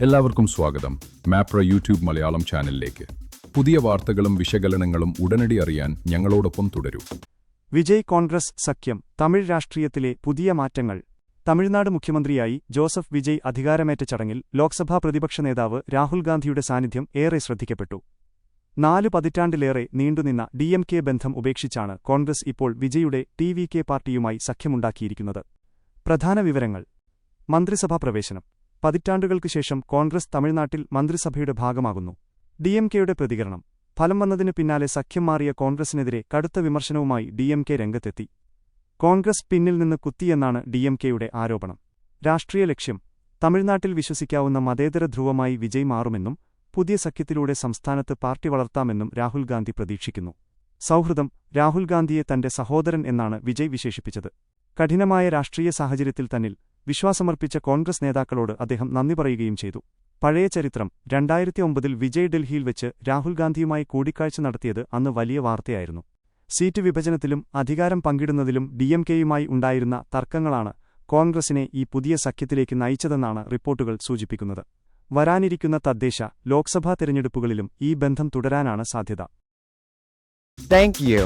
എല്ലാവർക്കും സ്വാഗതം മാപ്ര യൂട്യൂബ് മലയാളം ചാനലിലേക്ക്. പുതിയ വാർത്തകളും വിശകലനങ്ങളും ഉടനടി അറിയാൻ ഞങ്ങളോടൊപ്പം തുടരൂ. വിജയ് കോൺഗ്രസ് സഖ്യം തമിഴ് രാഷ്ട്രീയത്തിലെ പുതിയ മാറ്റങ്ങൾ. തമിഴ്നാട് മുഖ്യമന്ത്രിയായി ജോസഫ് വിജയ് അധികാരമേറ്റ ചടങ്ങിൽ ലോക്സഭാ പ്രതിപക്ഷ നേതാവ് രാഹുൽ ഗാന്ധിയുടെ സാന്നിധ്യം ഏറെ ശ്രദ്ധിക്കപ്പെട്ടു. 4 പതിറ്റാണ്ടിലേറെ നീണ്ടുനിന്ന DMK ബന്ധം ഉപേക്ഷിച്ചാണ് കോൺഗ്രസ് ഇപ്പോൾ വിജയുടെ TVK പാർട്ടിയുമായി സഖ്യമുണ്ടാക്കിയിരിക്കുന്നത്. പ്രധാന വിവരങ്ങൾ. മന്ത്രിസഭാ പ്രവേശനം. പതിറ്റാണ്ടുകൾക്ക് ശേഷം കോൺഗ്രസ് തമിഴ്നാട്ടിൽ മന്ത്രിസഭയുടെ ഭാഗമാകുന്നു. DMKയുടെ പ്രതികരണം. ഫലം വന്നതിനു പിന്നാലെ സഖ്യം മാറിയ കോൺഗ്രസിനെതിരെ കടുത്ത വിമർശനവുമായി DMK രംഗത്തെത്തി. കോൺഗ്രസ് പിന്നിൽ നിന്ന് കുത്തിയെന്നാണ് DMKയുടെ ആരോപണം. രാഷ്ട്രീയ ലക്ഷ്യം. തമിഴ്നാട്ടിൽ വിശ്വസിക്കാവുന്ന മതേതര ധ്രുവമായി വിജയ് മാറുമെന്നും പുതിയ സഖ്യത്തിലൂടെ സംസ്ഥാനത്ത് പാർട്ടി വളർത്താമെന്നും രാഹുൽ ഗാന്ധി പ്രതീക്ഷിക്കുന്നു. സൗഹൃദം. രാഹുൽ ഗാന്ധിയെ തന്റെ സഹോദരൻ എന്നാണ് വിജയ് വിശേഷിപ്പിച്ചത്. കഠിനമായ രാഷ്ട്രീയ സാഹചര്യത്തിൽ തന്നിൽ വിശ്വാസമർപ്പിച്ച കോൺഗ്രസ് നേതാക്കളോട് അദ്ദേഹം നന്ദി പറയുകയും ചെയ്തു. പഴയ ചരിത്രം. 2009-ൽ വിജയ് ഡൽഹിയിൽ വെച്ച് രാഹുൽ ഗാന്ധിയുമായി കൂടിക്കാഴ്ച നടത്തിയത് അന്ന് വലിയ വാർത്തയായിരുന്നു. സീറ്റ് വിഭജനത്തിലും അധികാരം പങ്കിടുന്നതിലും DMKയുമായി ഉണ്ടായിരുന്ന തർക്കങ്ങളാണ് കോൺഗ്രസിനെ ഈ പുതിയ സഖ്യത്തിലേക്ക് നയിച്ചതെന്നാണ് റിപ്പോർട്ടുകൾ സൂചിപ്പിക്കുന്നത്. വരാനിരിക്കുന്ന തദ്ദേശ, ലോക്സഭാ തെരഞ്ഞെടുപ്പുകളിലും ഈ ബന്ധം തുടരാനാണ് സാധ്യത. Thank you.